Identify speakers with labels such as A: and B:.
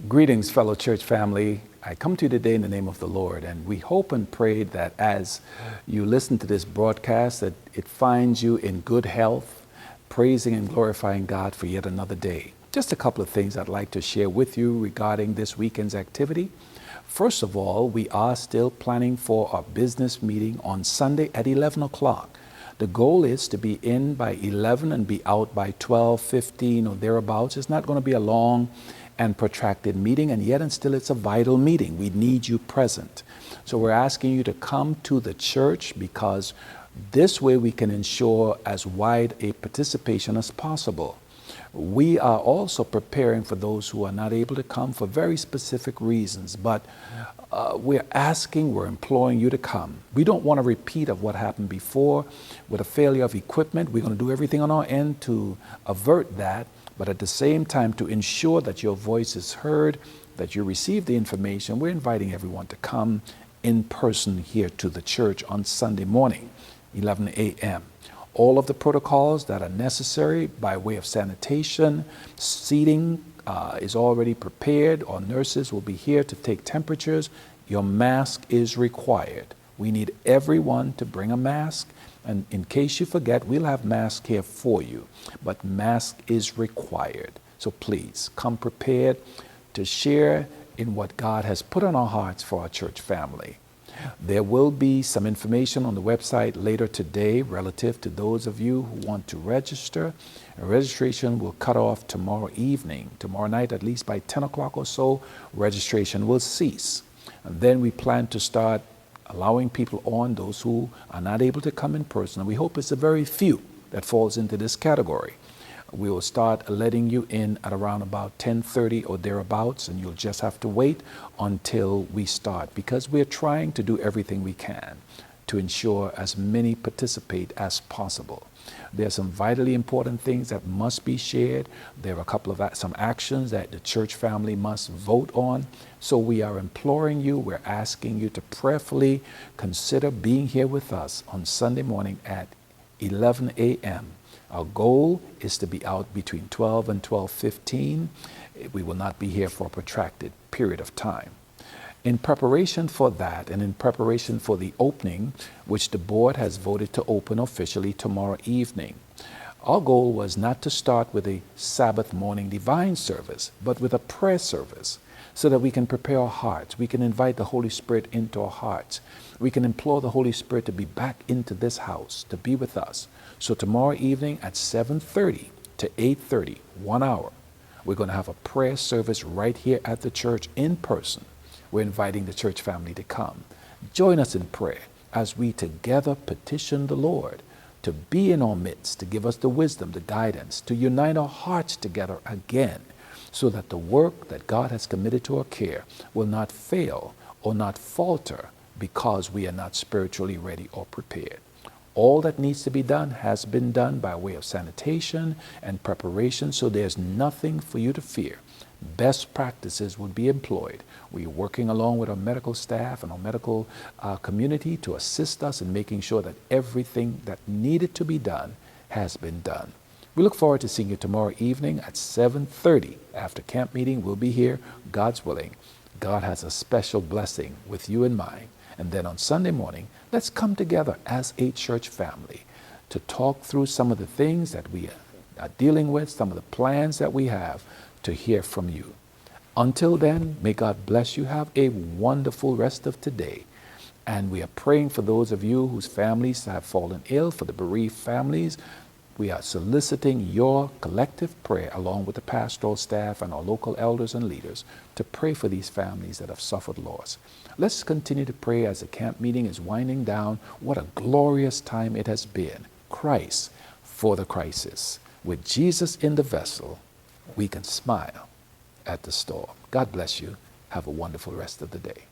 A: Greetings, fellow church family. I come to you today in the name of the Lord, and we hope and pray that as you listen to this broadcast, that it finds you in good health, praising and glorifying God for yet another day. Just a couple of things I'd like to share with you regarding this weekend's activity. First of all, we are still planning for our business meeting on Sunday at 11 o'clock. The goal is to be in by 11 and be out by 12:15 or thereabouts. It's not going to be a long and protracted meeting, and yet and still it's a vital meeting. We need you present. So we're asking you to come to the church, because this way we can ensure as wide a participation as possible. We are also preparing for those who are not able to come for very specific reasons, but we're imploring you to come. We don't want a repeat of what happened before with a failure of equipment. We're going to do everything on our end to avert that, but at the same time to ensure that your voice is heard, that you receive the information. We're inviting everyone to come in person here to the church on Sunday morning, 11 a.m. All of the protocols that are necessary by way of sanitation, seating is already prepared. Our nurses will be here to take temperatures. Your mask is required. We need everyone to bring a mask. And in case you forget, we'll have masks here for you. But mask is required. So please come prepared to share in what God has put on our hearts for our church family. There will be some information on the website later today relative to those of you who want to register. Registration will cut off tomorrow evening. Tomorrow night, at least by 10 o'clock or so, registration will cease. And then we plan to start allowing people on, those who are not able to come in person. And we hope it's a very few that falls into this category. We will start letting you in at around about 10:30 or thereabouts, and you'll just have to wait until we start, because we're trying to do everything we can to ensure as many participate as possible. There are some vitally important things that must be shared. There are a couple of some actions that the church family must vote on. So we are imploring you, we're asking you to prayerfully consider being here with us on Sunday morning at 11 a.m. Our goal is to be out between 12 and 12:15. We will not be here for a protracted period of time. In preparation for that, and in preparation for the opening, which the board has voted to open officially tomorrow evening, our goal was not to start with a Sabbath morning divine service, but with a prayer service, so that we can prepare our hearts. We can invite the Holy Spirit into our hearts. We can implore the Holy Spirit to be back into this house, to be with us. So tomorrow evening at 7:30 to 8:30, 1 hour, we're going to have a prayer service right here at the church in person. We're inviting the church family to come. Join us in prayer as we together petition the Lord to be in our midst, to give us the wisdom, the guidance, to unite our hearts together again, so that the work that God has committed to our care will not fail or not falter because we are not spiritually ready or prepared. All that needs to be done has been done by way of sanitation and preparation, so there's nothing for you to fear. Best practices would be employed. We're working along with our medical staff and our medical community to assist us in making sure that everything that needed to be done has been done. We look forward to seeing you tomorrow evening at 7:30. After camp meeting, we'll be here, God's willing. God has a special blessing with you in mind. And then on Sunday morning, let's come together as a church family to talk through some of the things that we are dealing with, some of the plans that we have, to hear from you. Until then, may God bless you. Have a wonderful rest of today. And we are praying for those of you whose families have fallen ill, for the bereaved families. We are soliciting your collective prayer along with the pastoral staff and our local elders and leaders to pray for these families that have suffered loss. Let's continue to pray as the camp meeting is winding down. What a glorious time it has been. Christ for the crisis. With Jesus in the vessel, we can smile at the storm. God bless you. Have a wonderful rest of the day.